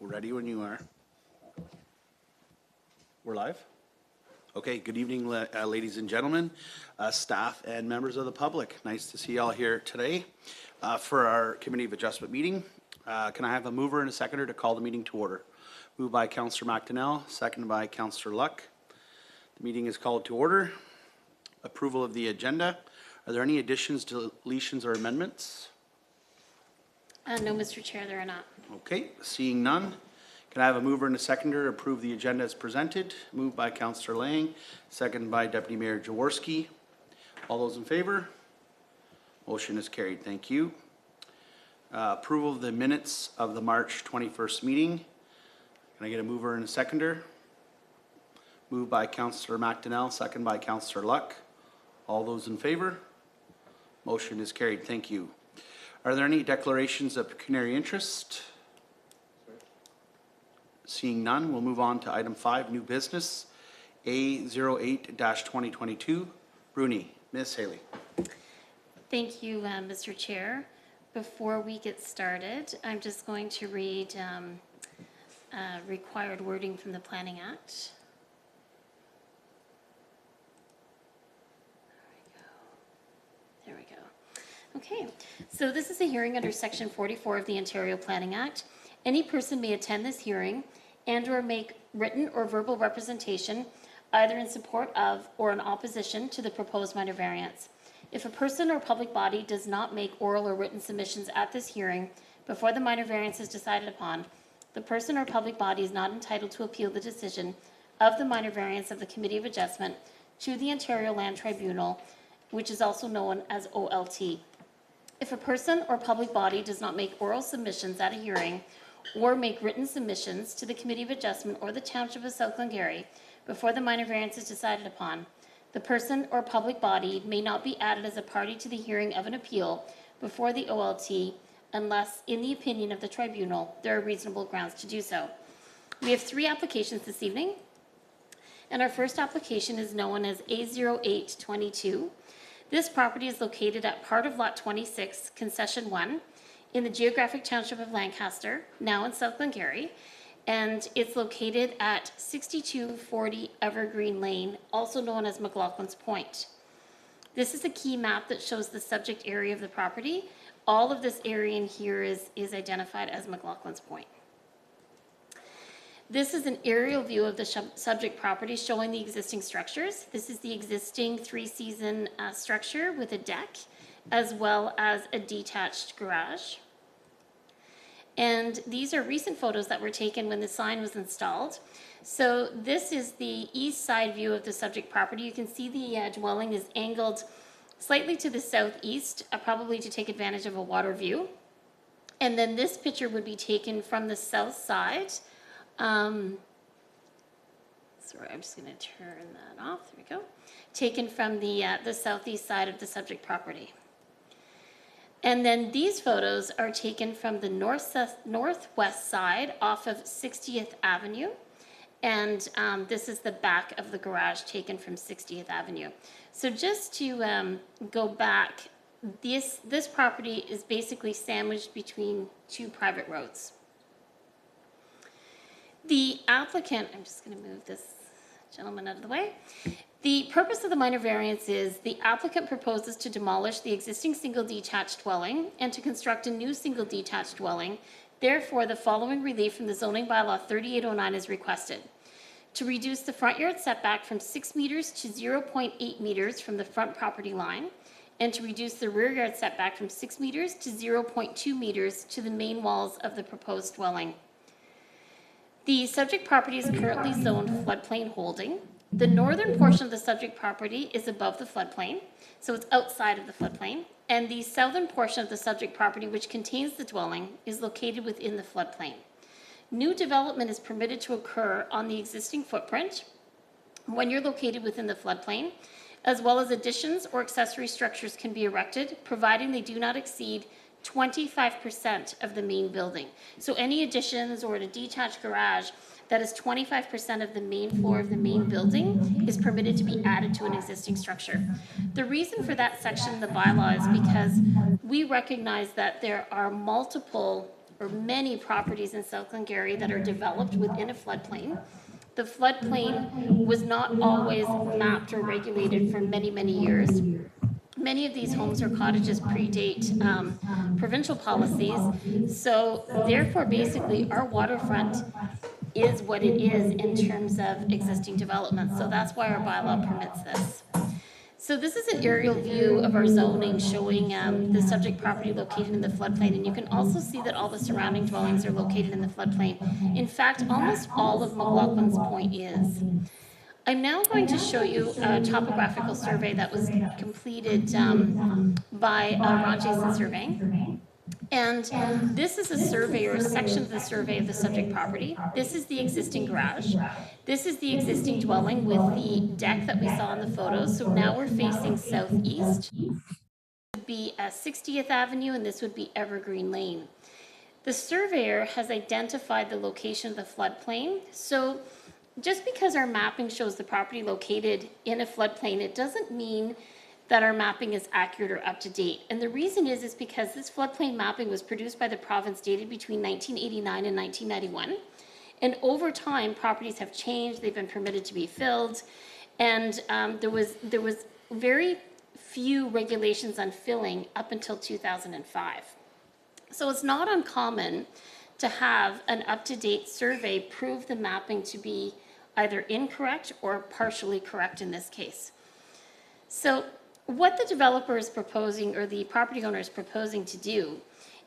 Ready when you are. We're live? Okay, good evening, ladies and gentlemen, staff and members of the public. Nice to see you all here today for our Committee of Adjustment meeting. Can I have a mover and a seconder to call the meeting to order? Moved by Councillor McDonnell, seconded by Councillor Luck. The meeting is called to order. Approval of the agenda. Are there any additions, deletions, or amendments? No, Mr. Chair, there are not. Okay, seeing none. Can I have a mover and a seconder to approve the agenda as presented? Moved by Councillor Lang, seconded by Deputy Mayor Jaworski. All those in favor? Motion is carried. Thank you. Approval of the minutes of the March 21st meeting. Can I get a mover and a seconder? Moved by Councillor McDonnell, seconded by Councillor Luck. All those in favor? Motion is carried. Thank you. Are there any declarations of pecuniary interest? Seeing none, we'll move on to item 5, new business, A08-2022. Bruni, Ms. Haley. Thank you, Mr. Chair. Before we get started, I'm just going to read required wording from the Planning Act. There we go. Okay, so this is a hearing under Section 44 of the Ontario Planning Act. Any person may attend this hearing and or make written or verbal representation either in support of or in opposition to the proposed minor variance. If a person or public body does not make oral or written submissions at this hearing before the minor variance is decided upon, the person or public body is not entitled to appeal the decision of the minor variance of the Committee of Adjustment to the Ontario Land Tribunal, which is also known as OLT. If a person or public body does not make oral submissions at a hearing or make written submissions to the Committee of Adjustment or the Township of South Glengarry before the minor variance is decided upon, the person or public body may not be added as a party to the hearing of an appeal before the OLT unless, in the opinion of the tribunal, there are reasonable grounds to do so. We have 3 applications this evening, and our first application is known as A08-22. This property is located at part of Lot 26, Concession 1, in the geographic township of Lancaster, now in South Glengarry, and it's located at 6240 Evergreen Lane, also known as McLaughlin's Point. This is a key map that shows the subject area of the property. All of this area in here is identified as McLaughlin's Point. This is an aerial view of the subject property showing the existing structures. This is the existing 3-season structure with a deck, as well as a detached garage. And these are recent photos that were taken when the sign was installed. So this is the east side view of the subject property. You can see the dwelling is angled slightly to the southeast, probably to take advantage of a water view. And then this picture would be taken from the south side. Sorry, I'm just going to turn that off. There we go. Taken from the southeast side of the subject property. And then these photos are taken from the northwest side off of 60th Avenue. And this is the back of the garage taken from 60th Avenue. So just to go back, this property is basically sandwiched between 2 private roads. The applicant, I'm just going to move this gentleman out of the way. The purpose of the minor variance is the applicant proposes to demolish the existing single detached dwelling and to construct a new single detached dwelling. Therefore, the following relief from the zoning bylaw 3809 is requested. To reduce the front yard setback from 6 meters to 0.8 meters from the front property line, and to reduce the rear yard setback from 6 meters to 0.2 meters to the main walls of the proposed dwelling. The subject property is currently zoned floodplain holding. The northern portion of the subject property is above the floodplain, so it's outside of the floodplain, and the southern portion of the subject property, which contains the dwelling, is located within the floodplain. New development is permitted to occur on the existing footprint when you're located within the floodplain, as well as additions or accessory structures can be erected, providing they do not exceed 25% of the main building. So any additions or a detached garage that is 25% of the main floor of the main building is permitted to be added to an existing structure. The reason for that section in the bylaw is because we recognize that there are multiple or many properties in South Glengarry that are developed within a floodplain. The floodplain was not always mapped or regulated for many, many years. Many of these homes or cottages predate provincial policies, so therefore basically our waterfront is what it is in terms of existing developments. So that's why our bylaw permits this. So this is an aerial view of our zoning showing the subject property located in the floodplain, and you can also see that all the surrounding dwellings are located in the floodplain. In fact, almost all of McLaughlin's Point is. I'm now going to show you a topographical survey that was completed by Ron Jason Surveying. And this is a survey or a section of the survey of the subject property. This is the existing garage. This is the existing dwelling with the deck that we saw in the photos. So now we're facing southeast. This would be 60th Avenue, and this would be Evergreen Lane. The surveyor has identified the location of the floodplain. So just because our mapping shows the property located in a floodplain, it doesn't mean that our mapping is accurate or up to date. And the reason is because this floodplain mapping was produced by the province dated between 1989 and 1991. And over time, properties have changed, they've been permitted to be filled, and there was very few regulations on filling up until 2005. So it's not uncommon to have an up-to-date survey prove the mapping to be either incorrect or partially correct in this case. So what the developer is proposing, or the property owner is proposing to do,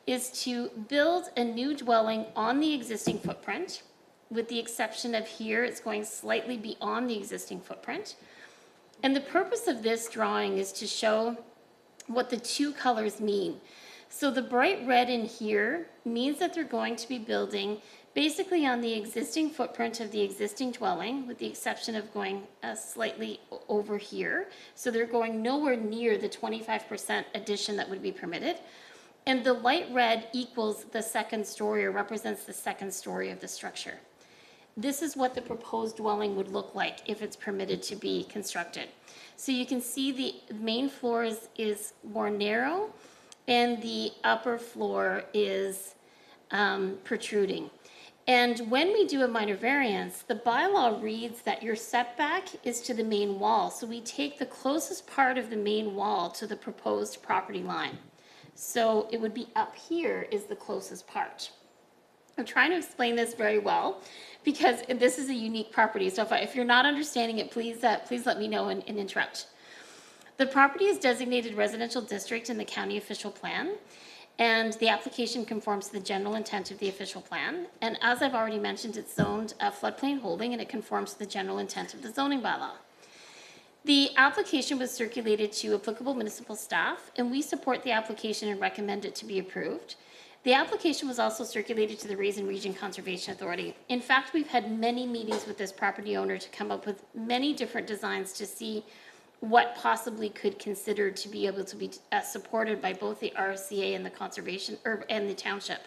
is to build a new dwelling on the existing footprint, with the exception of here, it's going slightly beyond the existing footprint. And the purpose of this drawing is to show what the two colors mean. So the bright red in here means that they're going to be building basically on the existing footprint of the existing dwelling, with the exception of going slightly over here. So they're going nowhere near the 25% addition that would be permitted. And the light red equals the second story, or represents the second story of the structure. This is what the proposed dwelling would look like if it's permitted to be constructed. So you can see the main floor is more narrow, and the upper floor is protruding. And when we do a minor variance, the bylaw reads that your setback is to the main wall. So we take the closest part of the main wall to the proposed property line. So it would be up here is the closest part. I'm trying to explain this very well because this is a unique property. So if you're not understanding it, please let me know and interrupt. The property is designated residential district in the county official plan, and the application conforms to the general intent of the official plan. And as I've already mentioned, it's zoned a floodplain holding, and it conforms to the general intent of the zoning bylaw. The application was circulated to applicable municipal staff, and we support the application and recommend it to be approved. The application was also circulated to the Raisin Region Conservation Authority. In fact, we've had many meetings with this property owner to come up with many different designs to see what possibly could consider to be able to be supported by both the RCA and the conservation and the township.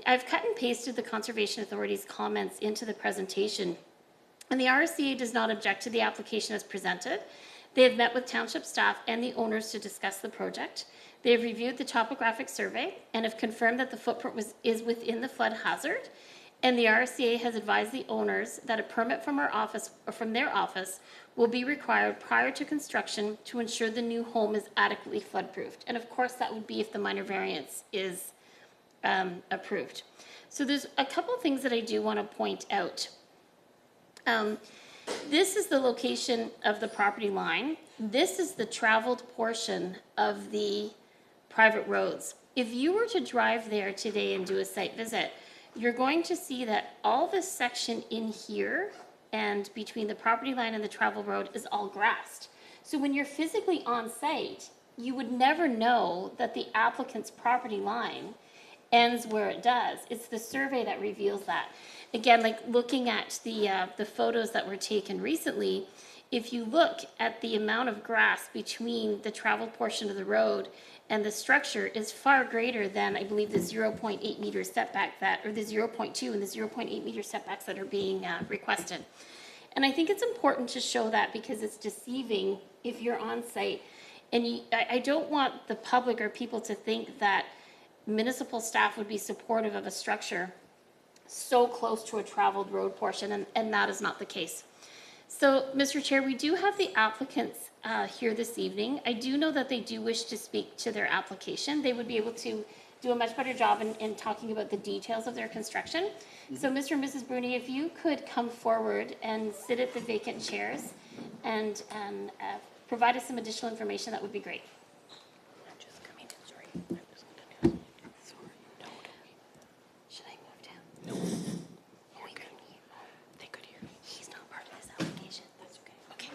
I've cut and pasted the Conservation Authority's comments into the presentation, and the RCA does not object to the application as presented. They have met with township staff and the owners to discuss the project. They have reviewed the topographic survey and have confirmed that the footprint is within the flood hazard. And the RCA has advised the owners that a permit from our office or from their office will be required prior to construction to ensure the new home is adequately flood-proofed. And of course, that would be if the minor variance is approved. So there's a couple things that I do want to point out. This is the location of the property line. This is the traveled portion of the private roads. If you were to drive there today and do a site visit, you're going to see that all this section in here and between the property line and the travel road is all grassed. So when you're physically on site, you would never know that the applicant's property line ends where it does. It's the survey that reveals that. Again, like looking at the photos that were taken recently, if you look at the amount of grass between the travel portion of the road and the structure is far greater than, I believe, the 0.8 meter setback or the 0.2 and the 0.8 meter setbacks that are being requested. And I think it's important to show that because it's deceiving if you're on site. And I don't want the public or people to think that municipal staff would be supportive of a structure so close to a traveled road portion, and that is not the case. So, Mr. Chair, we do have the applicants here this evening. I do know that they do wish to speak to their application. They would be able to do a much better job in talking about the details of their construction. So, Mr. and Mrs. Bruni, if you could come forward and sit at the vacant chairs and provide us some additional information, that would be great. I'm just coming in, sorry. I'm just going to do it. Sorry. No. Should I move down? No. Oh, he couldn't hear. They could hear me. He's not part of this application. That's okay. Okay.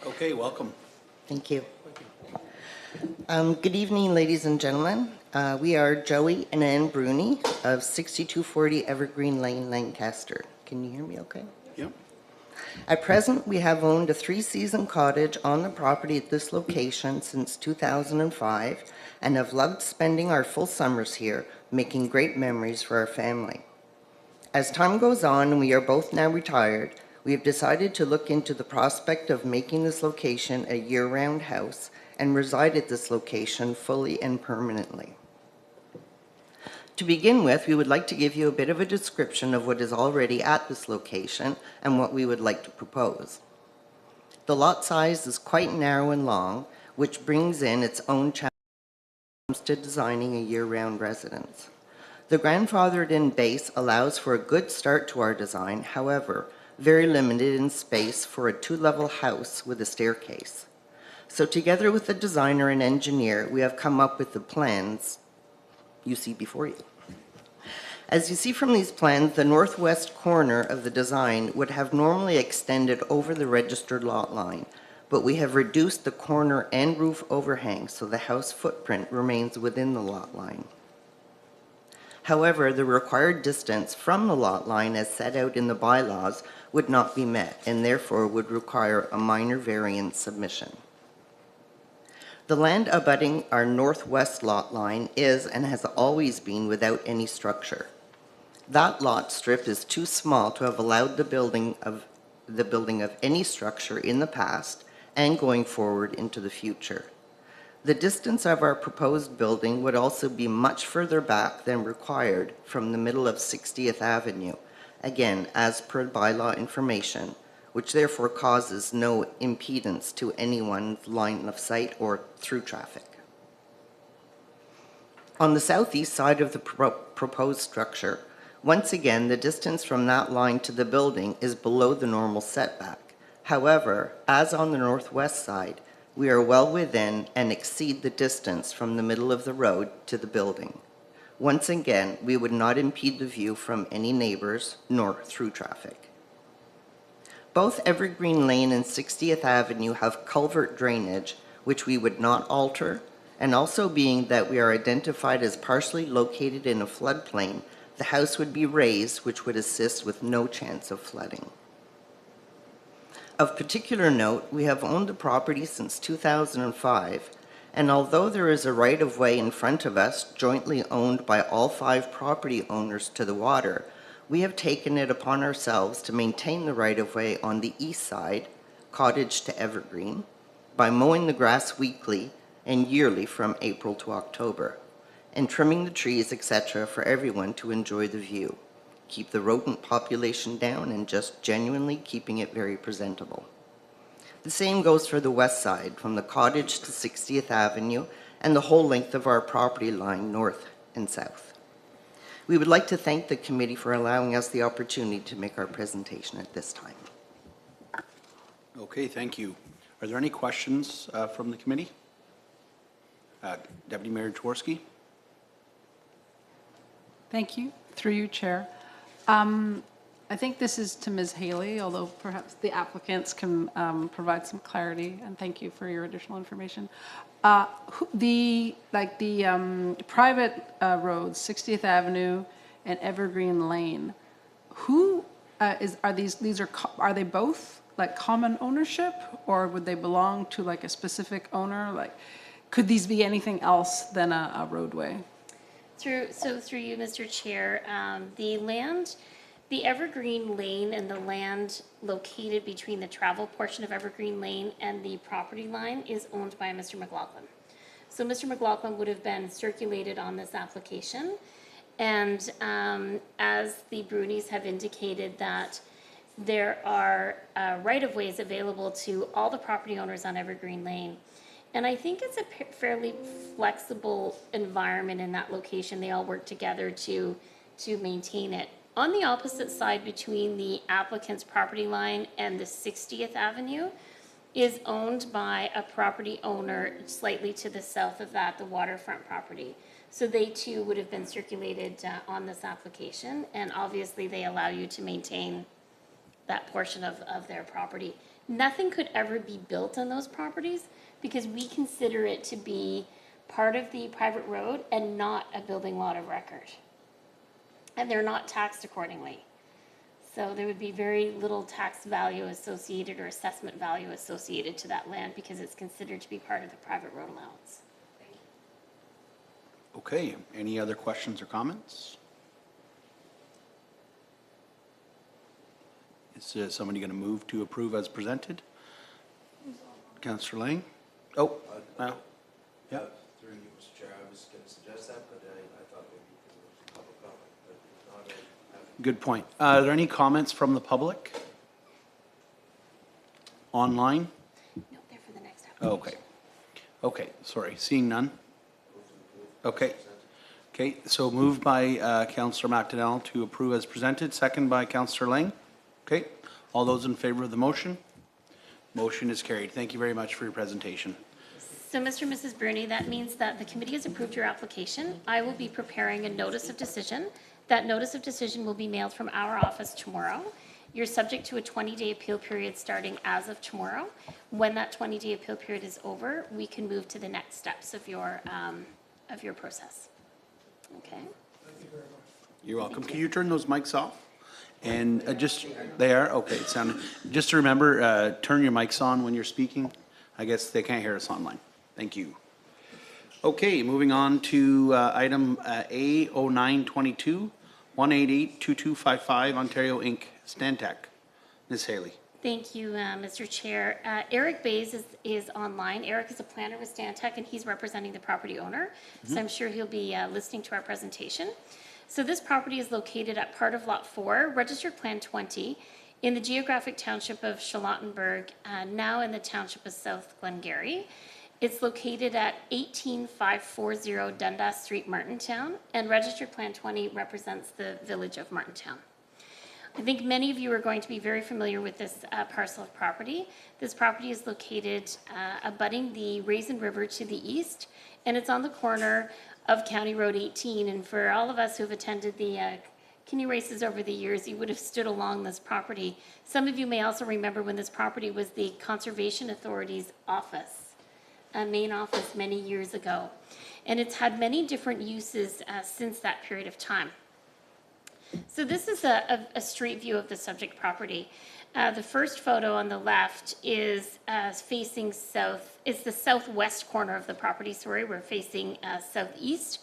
Okay, welcome. Thank you. Good evening, ladies and gentlemen. We are Joey and Ann Bruni of 6240 Evergreen Lane, Lancaster. Can you hear me okay? Yep. At present, we have owned a 3-season cottage on the property at this location since 2005 and have loved spending our full summers here, making great memories for our family. As time goes on and we are both now retired, we have decided to look into the prospect of making this location a year-round house and reside at this location fully and permanently. To begin with, we would like to give you a bit of a description of what is already at this location and what we would like to propose. The lot size is quite narrow and long, which brings in its own challenges when it comes to designing a year-round residence. The grandfathered-in base allows for a good start to our design, however, very limited in space for a 2-level house with a staircase. So together with the designer and engineer, we have come up with the plans you see before you. As you see from these plans, the northwest corner of the design would have normally extended over the registered lot line, but we have reduced the corner and roof overhang so the house footprint remains within the lot line. However, the required distance from the lot line as set out in the bylaws would not be met and therefore would require a minor variance submission. The land abutting our northwest lot line is and has always been without any structure. That lot strip is too small to have allowed the building of any structure in the past and going forward into the future. The distance of our proposed building would also be much further back than required from the middle of 60th Avenue, again, as per bylaw information, which therefore causes no impedance to anyone's line of sight or through traffic. On the southeast side of the proposed structure, once again, the distance from that line to the building is below the normal setback. However, as on the northwest side, we are well within and exceed the distance from the middle of the road to the building. Once again, we would not impede the view from any neighbors nor through traffic. Both Evergreen Lane and 60th Avenue have culvert drainage, which we would not alter, and also being that we are identified as partially located in a floodplain, the house would be raised, which would assist with no chance of flooding. Of particular note, we have owned the property since 2005, and although there is a right-of-way in front of us, jointly owned by all 5 property owners to the water, we have taken it upon ourselves to maintain the right-of-way on the east side, cottage to Evergreen, by mowing the grass weekly and yearly from April to October, and trimming the trees, etc., for everyone to enjoy the view, keep the rodent population down, and just genuinely keeping it very presentable. The same goes for the west side, from the cottage to 60th Avenue, and the whole length of our property line, north and south. We would like to thank the committee for allowing us the opportunity to make our presentation at this time. Okay, thank you. Are there any questions from the committee? Deputy Mayor Jaworski? Thank you. Through you, Chair. I think this is to Ms. Haley, although perhaps the applicants can provide some clarity, and thank you for your additional information. The private roads, 60th Avenue and Evergreen Lane, who are they both like common ownership, or would they belong to like a specific owner? Like, could these be anything else than a roadway? Through you, Mr. Chair, the land The Evergreen Lane and the land located between the travel portion of Evergreen Lane and the property line is owned by Mr. McLaughlin. So Mr. McLaughlin would have been circulated on this application. And as the Brunies have indicated that there are right-of-ways available to all the property owners on Evergreen Lane. And I think it's a fairly flexible environment in that location. They all work together to maintain it. On the opposite side between the applicant's property line and the 60th Avenue is owned by a property owner slightly to the south of that, the waterfront property. So they too would have been circulated on this application, and obviously they allow you to maintain that portion of their property. Nothing could ever be built on those properties because we consider it to be part of the private road and not a building lot of record. And they're not taxed accordingly. So there would be very little tax value associated or assessment value associated to that land because it's considered to be part of the private road allowance. Okay, any other questions or comments? Is somebody going to move to approve as presented? Councillor Lang? Oh, yeah. Through you, Mr. Chair, I was going to suggest that, but I thought maybe you could move to public comment, but if not, I have. Good point. Are there any comments from the public? Online? No, they're for the next application. Okay. Okay, sorry, seeing none? Okay. Okay, so moved by Councillor McDonnell to approve as presented, second by Councillor Lang. Okay, all those in favor of the motion? Motion is carried. Thank you very much for your presentation. So, Mr. and Mrs. Bruni, that means that the committee has approved your application. I will be preparing a notice of decision. That notice of decision will be mailed from our office tomorrow. You're subject to a 20-day appeal period starting as of tomorrow. When that 20-day appeal period is over, we can move to the next steps of your process. Okay? You're welcome. Can you turn those mics off? And just, they are? Okay, it sounded, just to remember, turn your mics on when you're speaking. I guess they can't hear us online. Thank you. Okay, moving on to item A0922, 188-2255, Ontario Inc., Stantec. Ms. Haley. Thank you, Mr. Chair. Eric Bays is online. Eric is a planner with Stantec, and he's representing the property owner. So I'm sure he'll be listening to our presentation. So this property is located at part of Lot 4, Registered Plan 20, in the geographic township of Charlottenburg, now in the township of South Glengarry. It's located at 18540 Dundas Street, Martintown, and Registered Plan 20 represents the village of Martintown. I think many of you are going to be very familiar with this parcel of property. This property is located abutting the Raisin River to the east, and it's on the corner of County Road 18. And for all of us who have attended the canoe races over the years, you would have stood along this property. Some of you may also remember when this property was the Conservation Authority's office, a main office many years ago. And it's had many different uses since that period of time. So this is a street view of the subject property. The first photo on the left is facing south. It's the southwest corner of the property. Sorry, we're facing southeast.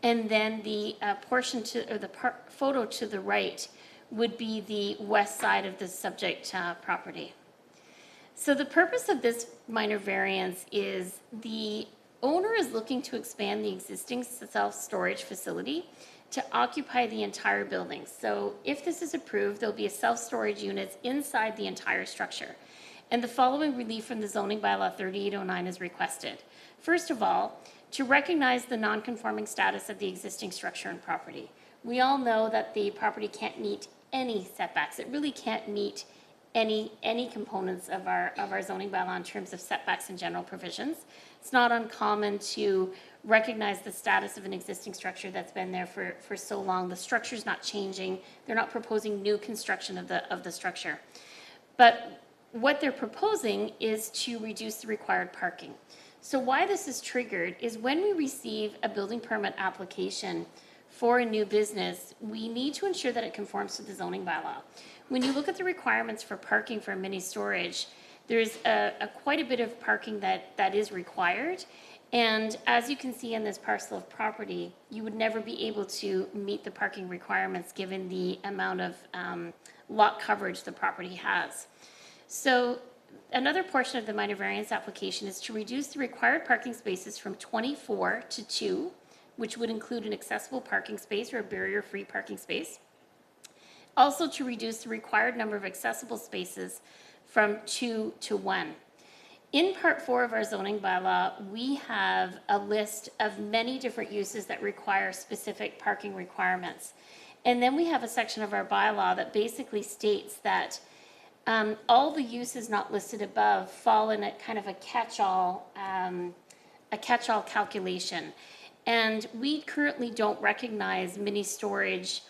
And then the portion to, or the photo to the right would be the west side of the subject property. So the purpose of this minor variance is the owner is looking to expand the existing self-storage facility to occupy the entire building. So if this is approved, there'll be a self-storage units inside the entire structure. And the following relief from the zoning bylaw 3809 is requested. First of all, to recognize the non-conforming status of the existing structure and property. We all know that the property can't meet any setbacks. It really can't meet any components of our zoning bylaw in terms of setbacks and general provisions. It's not uncommon to recognize the status of an existing structure that's been there for so long. The structure's not changing. They're not proposing new construction of the structure. But what they're proposing is to reduce the required parking. So why this is triggered is when we receive a building permit application for a new business, we need to ensure that it conforms to the zoning bylaw. When you look at the requirements for parking for mini storage, there's quite a bit of parking that is required. And as you can see in this parcel of property, you would never be able to meet the parking requirements given the amount of lot coverage the property has. So another portion of the minor variance application is to reduce the required parking spaces from 24 to 2, which would include an accessible parking space or a barrier-free parking space. Also to reduce the required number of accessible spaces from 2 to 1. In Part 4 of our zoning bylaw, we have a list of many different uses that require specific parking requirements. And then we have a section of our bylaw that basically states that all the uses not listed above fall in a kind of a catch-all calculation. And we currently don't recognize mini storage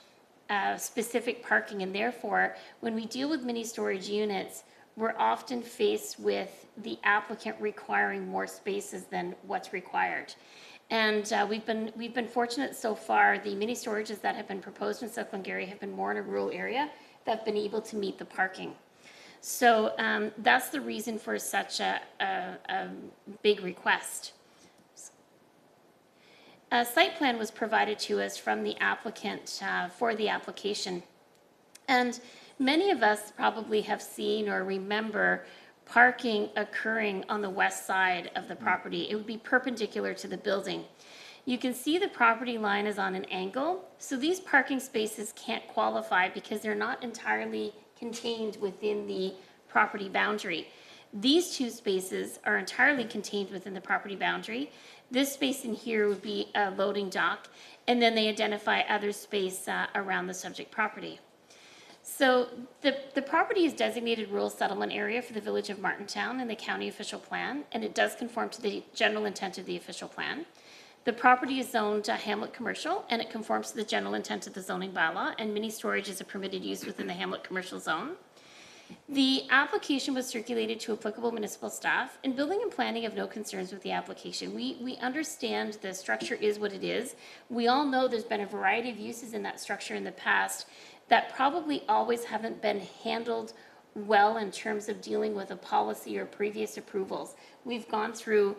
specific parking, and therefore, when we deal with mini storage units, we're often faced with the applicant requiring more spaces than what's required. And we've been fortunate so far. The mini storages that have been proposed in South Glengarry have been more in a rural area that have been able to meet the parking. So that's the reason for such a big request. A site plan was provided to us from the applicant for the application. And many of us probably have seen or remember parking occurring on the west side of the property. It would be perpendicular to the building. You can see the property line is on an angle, so these parking spaces can't qualify because they're not entirely contained within the property boundary. These two spaces are entirely contained within the property boundary. This space in here would be a loading dock, and then they identify other space around the subject property. So the property is designated rural settlement area for the village of Martintown in the county official plan, and it does conform to the general intent of the official plan. The property is zoned Hamlet Commercial, and it conforms to the general intent of the zoning bylaw, and mini storage is a permitted use within the Hamlet Commercial zone. The application was circulated to applicable municipal staff, and building and planning have no concerns with the application. We understand the structure is what it is. We all know there's been a variety of uses in that structure in the past that probably always haven't been handled well in terms of dealing with a policy or previous approvals. We've gone through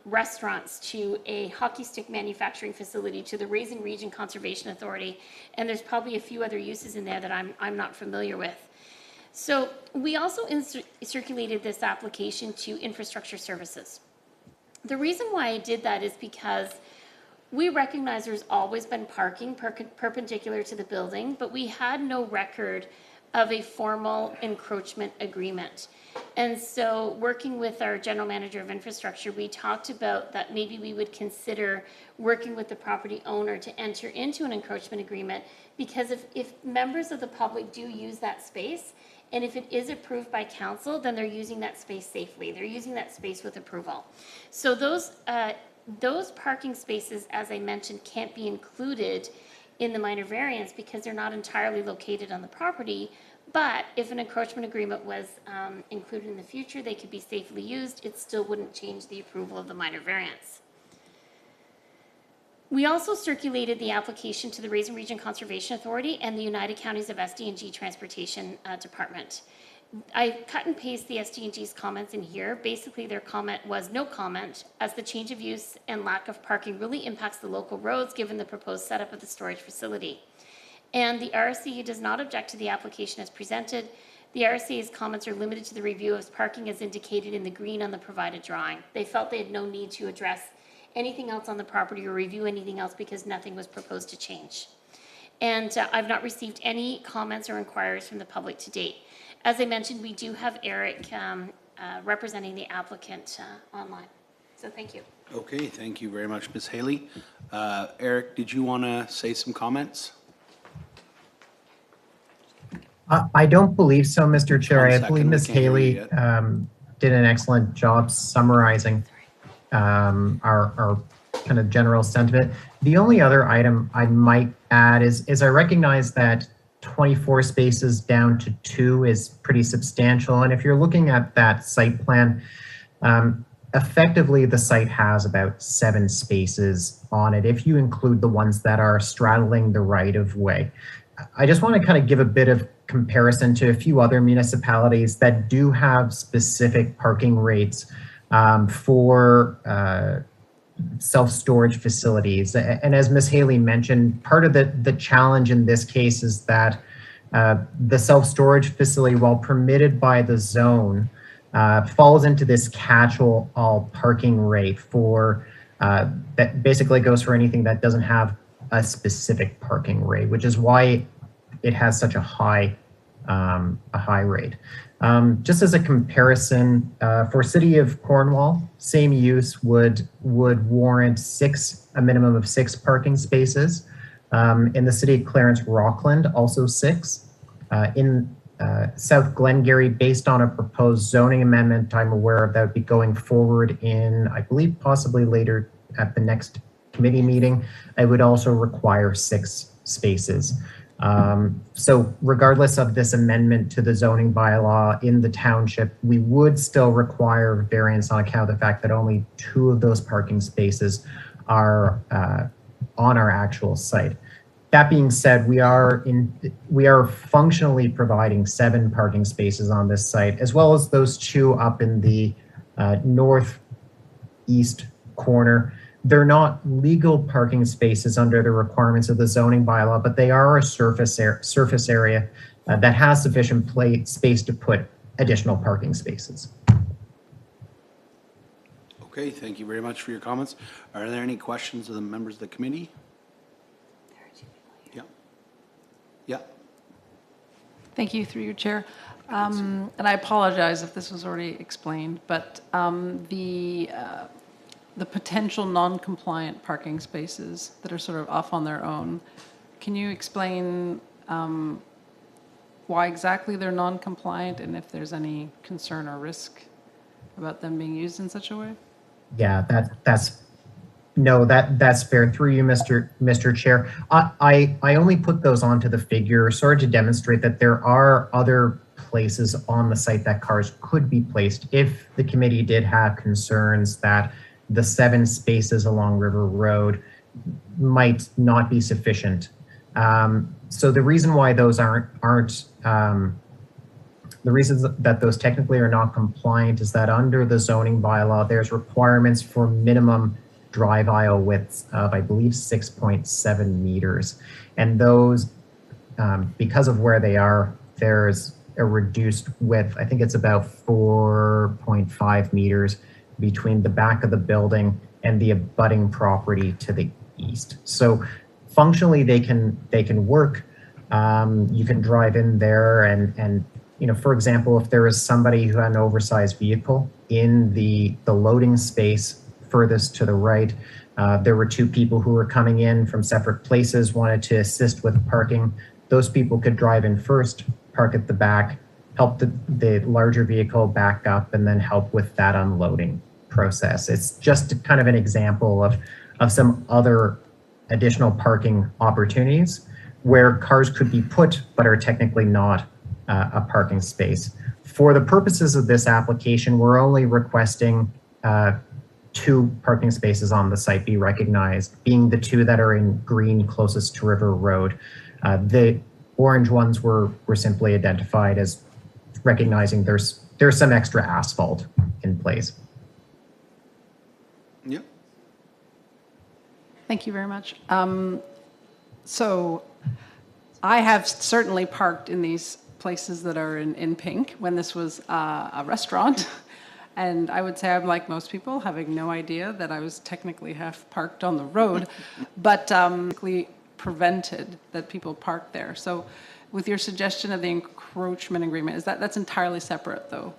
restaurants to a hockey stick manufacturing facility to the Raisin Region Conservation Authority, and there's probably a few other uses in there that I'm not familiar with. So we also circulated this application to infrastructure services. The reason why I did that is because we recognize there's always been parking perpendicular to the building, but we had no record of a formal encroachment agreement. And so working with our general manager of infrastructure, we talked about that maybe we would consider working with the property owner to enter into an encroachment agreement, because if members of the public do use that space, and if it is approved by council, then they're using that space safely. They're using that space with approval. So those parking spaces, as I mentioned, can't be included in the minor variance because they're not entirely located on the property. But if an encroachment agreement was included in the future, they could be safely used. It still wouldn't change the approval of the minor variance. We also circulated the application to the Raisin Region Conservation Authority and the United Counties of SD&G Transportation Department. I cut and paste the SD&G's comments in here. Basically, their comment was no comment, as the change of use and lack of parking really impacts the local roads given the proposed setup of the storage facility. And the RSCE does not object to the application as presented. The RSCE's comments are limited to the review of parking as indicated in the green on the provided drawing. They felt they had no need to address anything else on the property or review anything else because nothing was proposed to change. And I've not received any comments or inquiries from the public to date. As I mentioned, we do have Eric representing the applicant online. So thank you. Okay, thank you very much, Ms. Haley. Eric, did you want to say some comments? I don't believe so, Mr. Chair. One I second, believe we Ms. can't hear you Haley yet. did an excellent job summarizing our kind of general sentiment. The only other item I might add is I recognize that 24 spaces down to 2 is pretty substantial. And if you're looking at that site plan, effectively the site has about 7 spaces on it, if you include the ones that are straddling the right of way. I just want to kind of give a bit of comparison to a few other municipalities that do have specific parking rates for self-storage facilities. And as Ms. Haley mentioned, part of the challenge in this case is that the self-storage facility, while permitted by the zone, falls into this catch-all parking rate for that basically goes for anything that doesn't have a specific parking rate, which is why it has such a high rate. Just as a comparison, for City of Cornwall, same use would warrant a minimum of 6 parking spaces. In the City of Clarence Rockland, also 6. In South Glengarry, based on a proposed zoning amendment I'm aware of that would be going forward in, I believe, possibly later at the next committee meeting, it would also require 6 spaces. So regardless of this amendment to the zoning bylaw in the township, we would still require variance on account of the fact that only 2 of those parking spaces are on our actual site. That being said, we are functionally providing 7 parking spaces on this site, as well as those 2 up in the northeast corner. They're not legal parking spaces under the requirements of the zoning bylaw, but they are a surface area that has sufficient space to put additional parking spaces. Okay, thank you very much for your comments. Are there any questions of the members of the committee? Yeah. Yeah. Thank you, through you, Chair. And I apologize if this was already explained, but the potential non-compliant parking spaces that are sort of off on their own, can you explain why exactly they're non-compliant and if there's any concern or risk about them being used in such a way? Yeah, that's fair. Through you, Mr. Chair. I only put those onto the figure sort of to demonstrate that there are other places on the site that cars could be placed if the committee did have concerns that the 7 spaces along River Road might not be sufficient. So the reason why those aren't the reasons that those technically are not compliant is that under the zoning bylaw, there's requirements for minimum drive aisle widths of, I believe, 6.7 meters. And those, because of where they are, there's a reduced width. I think it's about 4.5 meters between the back of the building and the abutting property to the east. So functionally, they can work. You can drive in there and you know, for example, if there is somebody who had an oversized vehicle in the loading space furthest to the right, there were 2 people who were coming in from separate places, wanted to assist with parking. Those people could drive in first, park at the back, help the larger vehicle back up, and then help with that unloading process. It's just kind of an example of some other additional parking opportunities where cars could be put but are technically not a parking space. For the purposes of this application, we're only requesting 2 parking spaces on the site be recognized, being the 2 that are in green closest to River Road. The orange ones were simply identified as recognizing there's some extra asphalt in place. Yep. Thank you very much. So I have certainly parked in these places that are in pink when this was a restaurant. And I would say I'm like most people, having no idea that I was technically half parked on the road, but prevented that people park there. So with your suggestion of the encroachment agreement, that's entirely separate though,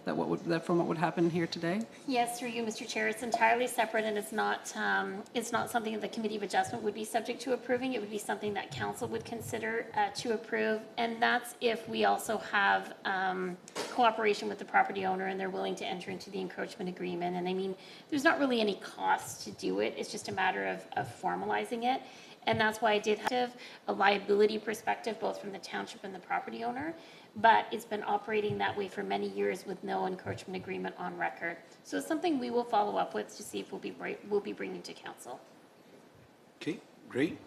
from what would happen here today? Yes, through you, Mr. Chair, it's entirely separate, and it's not something that the Committee of Adjustment would be subject to approving. It would be something that Council would consider to approve, and that's if we also have cooperation with the property owner and they're willing to enter into the encroachment agreement. And I mean, there's not really any cost to do it. It's just a matter of formalizing it. And that's why I did have a liability perspective, both from the township and the property owner. But it's been operating that way for many years with no encroachment agreement on record. So it's something we will follow up with to see if we'll be bringing to council. Okay, great.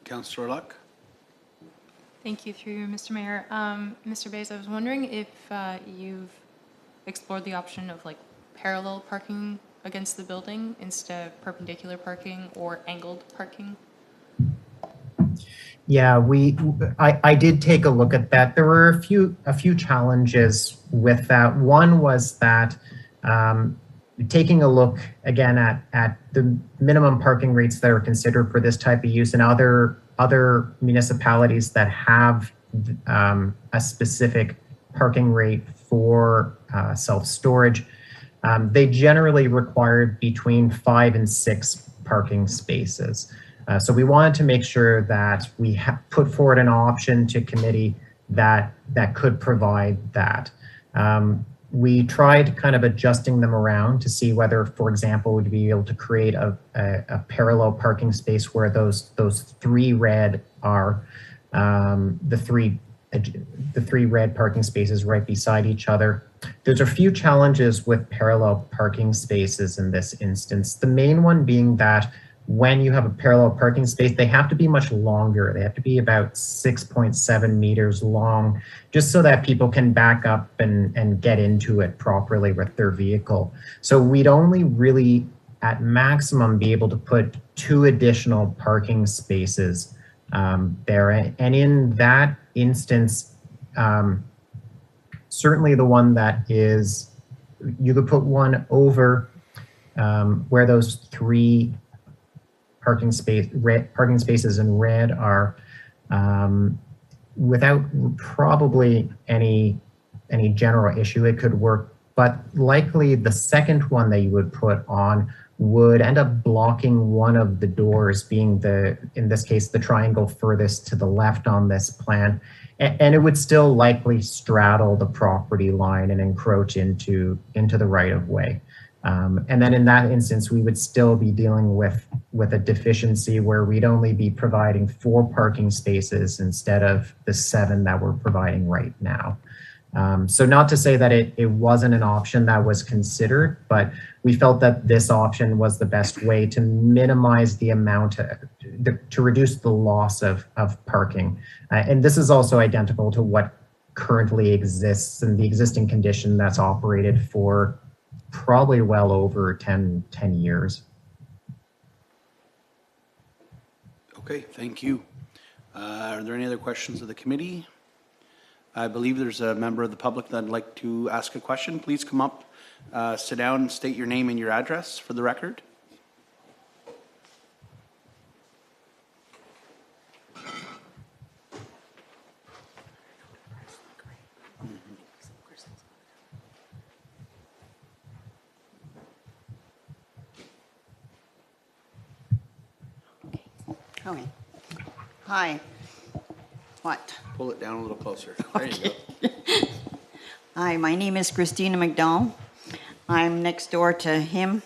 Councillor Luck? Thank you, through you, Mr. Mayor. Mr. Bays, I was wondering if you've explored the option of like parallel parking against the building instead of perpendicular parking or angled parking? Yeah, I did take a look at that. There were a few challenges with that. One was that taking a look again at the minimum parking rates that are considered for this type of use in other municipalities that have a specific parking rate for self-storage, they generally required between 5 and 6 parking spaces. So we wanted to make sure that we put forward an option to committee that could provide that. We tried kind of adjusting them around to see whether, for example, we'd be able to create a parallel parking space where those 3 red are the three red parking spaces right beside each other. There's a few challenges with parallel parking spaces in this instance. The main one being that when you have a parallel parking space, they have to be much longer. They have to be about 6.7 meters long, just so that people can back up and get into it properly with their vehicle. So we'd only really, at maximum, be able to put 2 additional parking spaces there. And in that instance, certainly the one that is, you could put one over where those 3 parking spaces in red are, without probably any general issue. It could work, but likely the second one that you would put on would end up blocking one of the doors, being in this case, the triangle furthest to the left on this plan. And it would still likely straddle the property line and encroach into the right of way. And then in that instance, we would still be dealing with a deficiency where we'd only be providing 4 parking spaces instead of the 7 that we're providing right now. So not to say that it wasn't an option that was considered, but we felt that this option was the best way to minimize the amount, to reduce the loss of parking. And this is also identical to what currently exists in the existing condition that's operated for probably well over 10 years. Okay, thank you. Are there any other questions of the committee? I believe there's a member of the public that'd like to ask a question. Please come up, sit down, and state your name and your address for the record. Okay. Hi. What? Pull it down a little closer. There you go. Hi, my name is Christina McDowell. I'm next door to him.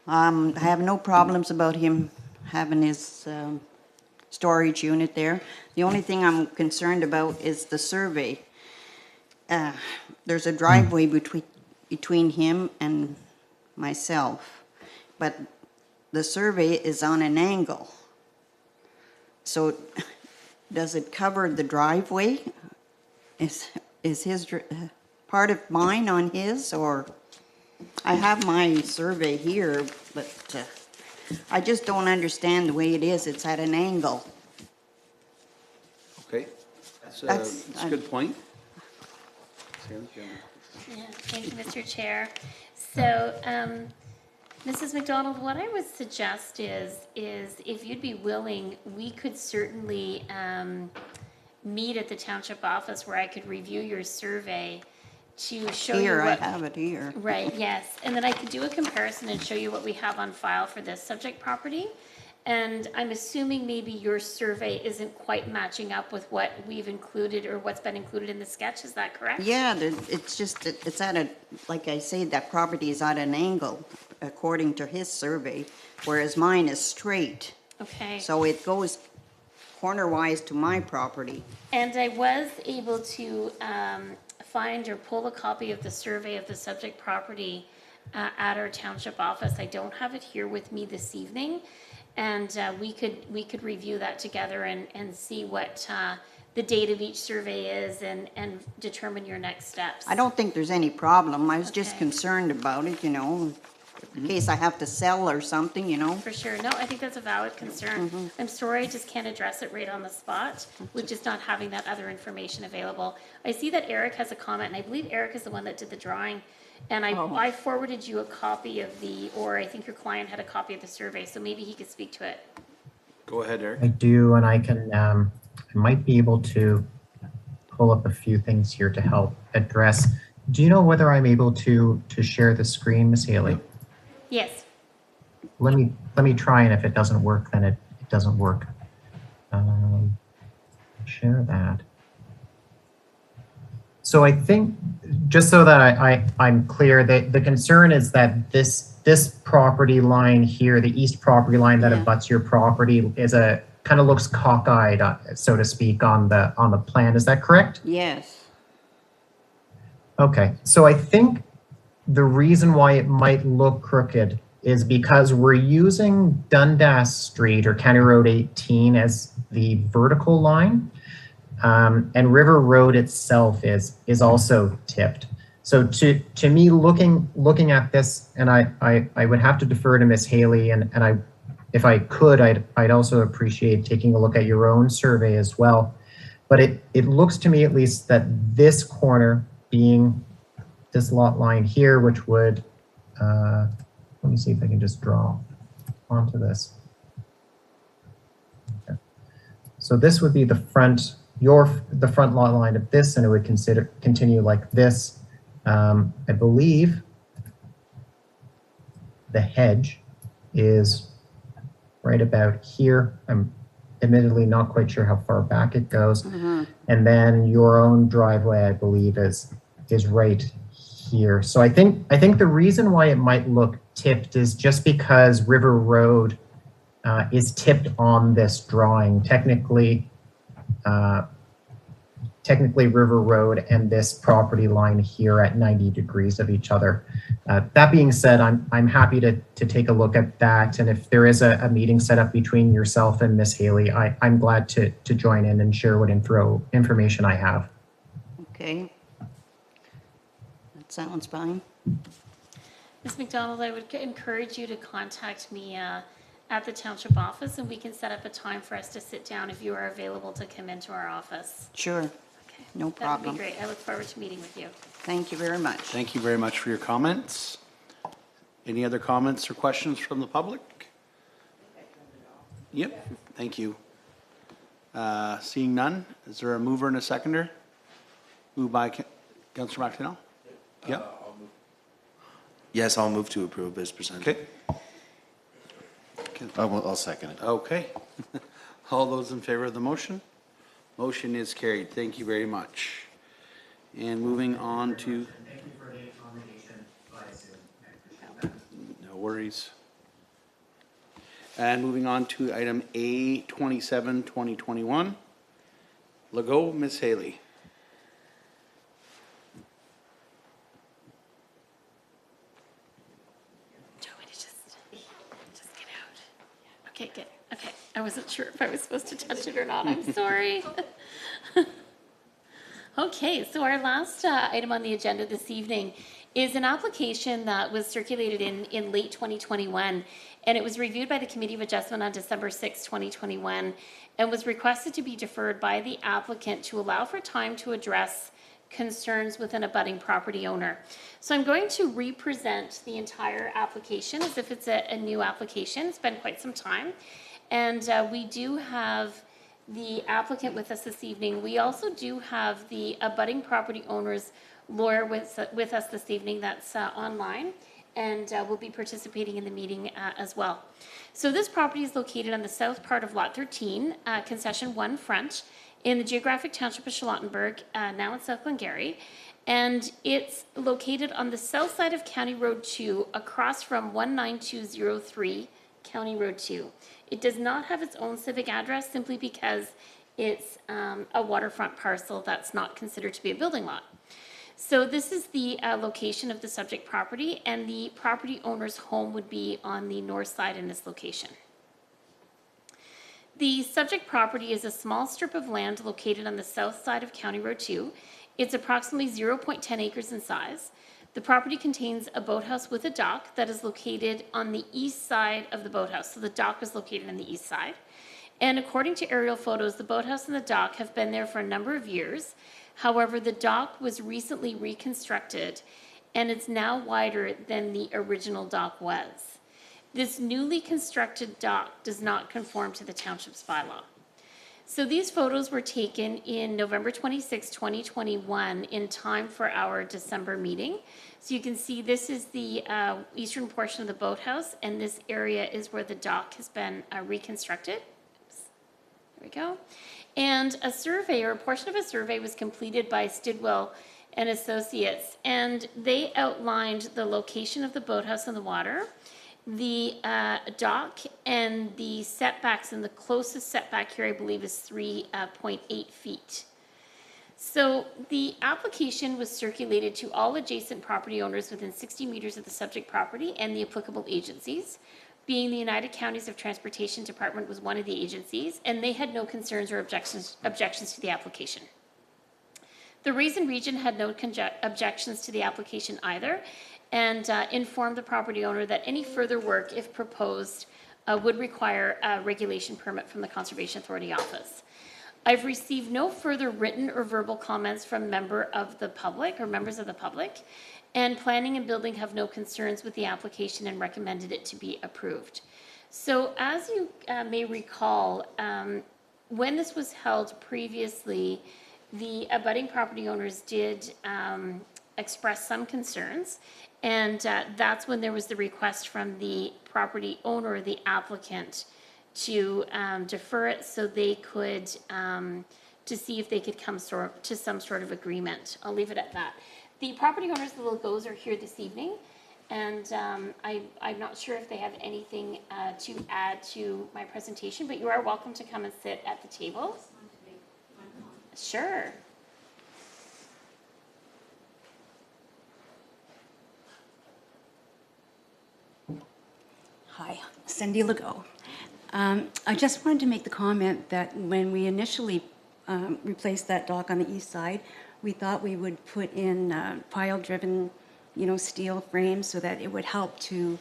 I have no problems about him having his storage unit there. The only thing I'm concerned about is the survey. There's a driveway between him and myself, but the survey is on an angle. So does it cover the driveway? Is his part of mine on his, or? I have my survey here, but I just don't understand the way it is. It's at an angle. Okay, that's a good point. Yeah, thank you, Mr. Chair. So, Mrs. McDonald, what I would suggest is if you'd be willing, we could certainly meet at the township office where I could review your survey to show you Here, I what... have it here. Right, yes. And then I could do a comparison and show you what we have on file for this subject property. And I'm assuming maybe your survey isn't quite matching up with what we've included or what's been included in the sketch. Is that correct? Yeah, it's just, it's at a, like I say, that property is at an angle according to his survey, whereas mine is straight. Okay. So it goes corner-wise to my property. And I was able to find or pull a copy of the survey of the subject property at our township office. I don't have it here with me this evening. And we could review that together and see what the date of each survey is and determine your next steps. I don't think there's any problem. I was just Okay. concerned about it, you know, in case I have to sell or something, you know. For sure. No, I think that's a valid concern. I'm sorry, I just can't address it right on the spot with just not having that other information available. I see that Eric has a comment, and I believe Eric is the one that did the drawing. And I forwarded you a copy of or I think your client had a copy of the survey, so maybe he could speak to it. Go ahead, Eric. I do, and I can, I might be able to pull up a few things here to help address. Do you know whether I'm able to share the screen, Ms. Haley? Yes. Let me try, and if it doesn't work, then it doesn't work. Share that. So I think, just so that I'm clear, that the concern is that this property line here, the east property line that Yeah. abuts your property, is kind of looks cockeyed, so to speak, on the plan. Is that correct? Yes. Okay, so I think the reason why it might look crooked is because we're using Dundas Street or County Road 18 as the vertical line, and River Road itself is also tipped. So to me, looking at this, and I would have to defer to Ms. Haley, and if I could, I'd also appreciate taking a look at your own survey as well. But it looks to me at least that this corner being this lot line here, which would, let me see if I can just draw onto this. Okay. So this would be the front, the front lot line of this, and it would continue like this. I believe the hedge is right about here. I'm admittedly not quite sure how far back it goes. And then your own driveway, I believe, is right here. So I think the reason why it might look tipped is just because River Road is tipped on this drawing. Technically River Road and this property line here at 90 degrees of each other. That being said, I'm happy to take a look at that. And if there is a meeting set up between yourself and Ms. Haley, I'm glad to join in and share what information I have. Okay. That sounds fine. Ms. McDonald, I would encourage you to contact me at the township office, and we can set up a time for us to sit down if you are available to come into our office. Sure. Okay. No That would problem. be great. I look forward to meeting with you. Thank you very much. Thank you very much for your comments. Any other comments or questions from the public? Yep, thank you. Seeing none, is there a mover and a seconder? Moved by Councillor McDonald? Yep, Yes, I'll move to approve as presented. okay. I'll second it. Okay. All those in favor of the motion? Motion is carried. Thank you very much. And moving on to. Thank you for the accommodation via Zoom. I appreciate that. No worries. And moving on to item A27, 2021. Legault, Ms. Haley. Do you want me to just get out? Okay, good. Okay, I wasn't sure if I was supposed to touch it or not. I'm sorry. Okay, so our last item on the agenda this evening is an application that was circulated in late 2021, and it was reviewed by the Committee of Adjustment on December 6, 2021, and was requested to be deferred by the applicant to allow for time to address concerns with an abutting property owner. So I'm going to represent the entire application as if it's a new application. It's been quite some time. And we do have the applicant with us this evening. We also do have the abutting property owner's lawyer with us this evening that's online, and will be participating in the meeting as well. So this property is located on the south part of Lot 13, Concession 1 Front, in the geographic township of Charlottenburg, now in South Glengarry. And it's located on the south side of County Road 2, across from 19203 County Road 2. It does not have its own civic address simply because it's a waterfront parcel that's not considered to be a building lot. So this is the location of the subject property, and the property owner's home would be on the north side in this location. The subject property is a small strip of land located on the south side of County Road 2. It's approximately 0.10 acres in size. The property contains a boathouse with a dock that is located on the east side of the boathouse. So the dock is located on the east side. And according to aerial photos, the boathouse and the dock have been there for a number of years. However, the dock was recently reconstructed and it's now wider than the original dock was. This newly constructed dock does not conform to the township's bylaw. So these photos were taken in November 26, 2021, in time for our December meeting. So you can see this is the eastern portion of the boathouse, and this area is where the dock has been reconstructed. Oops. There we go. And a survey, or a portion of a survey, was completed by Stidwell and Associates, and they outlined the location of the boathouse in the water, the dock, and the setbacks, and the closest setback here I believe is 3.8 feet. So the application was circulated to all adjacent property owners within 60 meters of the subject property and the applicable agencies, being the United Counties of Transportation Department was one of the agencies, and they had no concerns or objections to the application. The Raisin Region had no objections to the application either, and informed the property owner that any further work, if proposed, would require a regulation permit from the Conservation Authority office. I've received no further written or verbal comments from members of the public, and planning and building have no concerns with the application and recommended it to be approved. So as you may recall, when this was held previously, the abutting property owners did express some concerns, and that's when there was the request from the property owner, the applicant, to defer it so they could, to see if they could come to some sort of agreement. I'll leave it at that. The property owners, the Logos, are here this evening, and I'm not sure if they have anything to add to my presentation, but you are welcome to come and sit at the table. Sure. Hi, Cindy Legault. I just wanted to make the comment that when we initially replaced that dock on the east side, we thought we would put in pile-driven, steel frames so that it would help to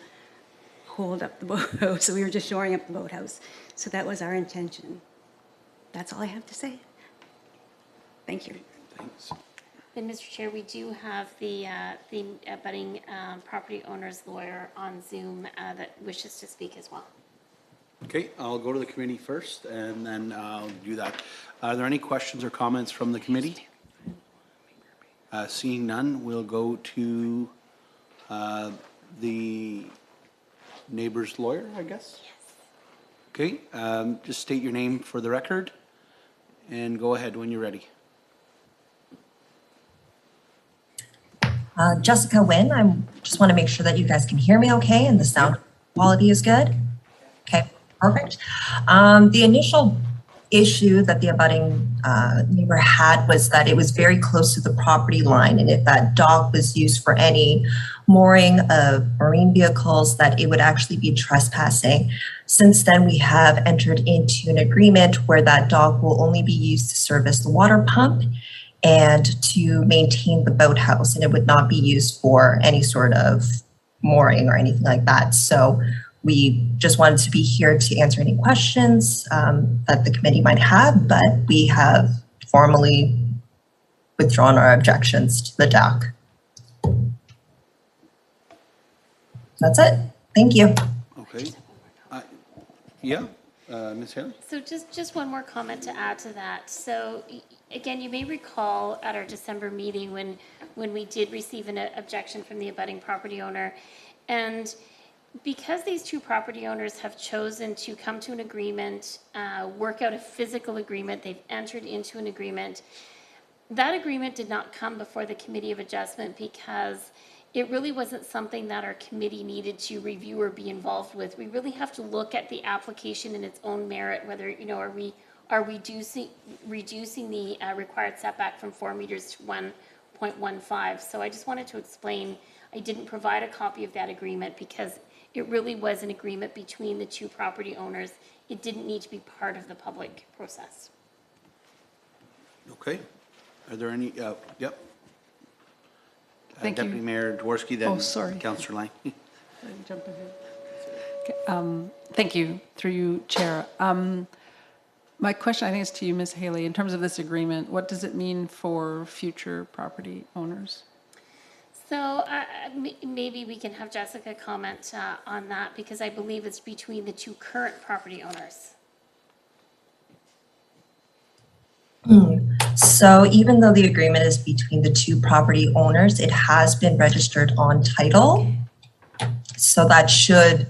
hold up the boathouse. So we were just shoring up the boathouse. So that was our intention. That's all I have to say. Thank you. Thanks. And Mr. Chair, we do have the abutting property owner's lawyer on Zoom that wishes to speak as well. Okay, I'll go to the committee first, and then I'll do that. Are there any questions or comments from the committee? Seeing none, we'll go to the neighbor's lawyer, I guess? Yes. Okay, just state your name for the record, and go ahead when you're ready. Jessica Nguyen, I just want to make sure that you guys can hear me okay and the sound quality is good. Okay, perfect. The initial issue that the abutting neighbor had was that it was very close to the property line, and if that dock was used for any mooring of marine vehicles, that it would actually be trespassing. Since then, we have entered into an agreement where that dock will only be used to service the water pump and to maintain the boathouse, and it would not be used for any sort of mooring or anything like that. So we just wanted to be here to answer any questions that the committee might have, but we have formally withdrawn our objections to the dock. That's it. Thank you. Okay. Yeah, Ms. Haley? So just one more comment to add to that. So again, you may recall at our December meeting when we did receive an objection from the abutting property owner, and because these two property owners have chosen to come to an agreement, work out a physical agreement, they've entered into an agreement, that agreement did not come before the Committee of Adjustment because it really wasn't something that our committee needed to review or be involved with. We really have to look at the application in its own merit, whether, are we reducing the required setback from 4 meters to 1.15. So I just wanted to explain, I didn't provide a copy of that agreement because it really was an agreement between the two property owners. It didn't need to be part of the public process. Okay. Are there any, yep. Thank you. Deputy Mayor Jaworski, then. Oh, sorry. Councillor Lang. Jump in here. Okay, thank you, through you, Chair. My question, I think, is to you, Ms. Haley. In terms of this agreement, what does it mean for future property owners? So maybe we can have Jessica comment on that, because I believe it's between the two current property owners. So even though the agreement is between the two property owners, it has been registered on title. So that should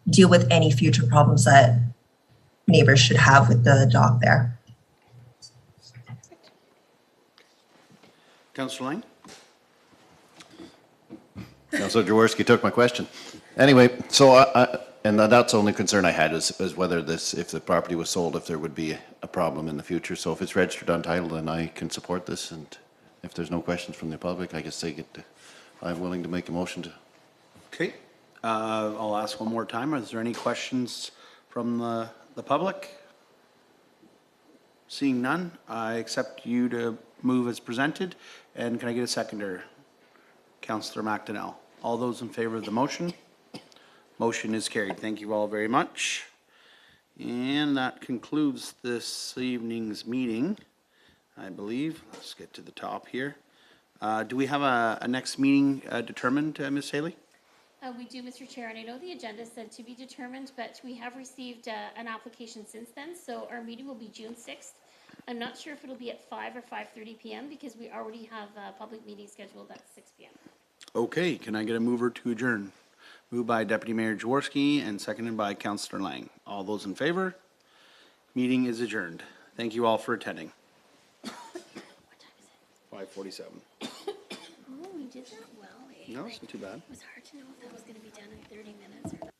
deal with any future problems that neighbors should have with the dock there. Councillor Lang? Councilor Jaworski took my question. Anyway, so and that's the only concern I had is whether this, if the property was sold, if there would be a problem in the future. So if it's registered on title, then I can support this. And if there's no questions from the public, I guess I'm willing to make a motion to. Okay. I'll ask one more time. Is there any questions from the public? Seeing none, I accept you to move as presented. And can I get a seconder? Councillor McDonnell. All those in favor of the motion? Motion is carried. Thank you all very much. And that concludes this evening's meeting, I believe. Let's get to the top here. Do we have a next meeting determined, Ms. Haley? We do, Mr. Chair, and I know the agenda said to be determined, but we have received an application since then, so our meeting will be June 6th. I'm not sure if it'll be at 5 or 5:30 p.m. because we already have a public meeting scheduled at 6 p.m. Okay, can I get a mover to adjourn? Moved by Deputy Mayor Jaworski and seconded by Councillor Lang. All those in favor? Meeting is adjourned. Thank you all for attending. What time is it? 5:47. Oh, we did that well, eh? No, it's not too bad. It was hard to know if that was going to be done in 30 minutes or not.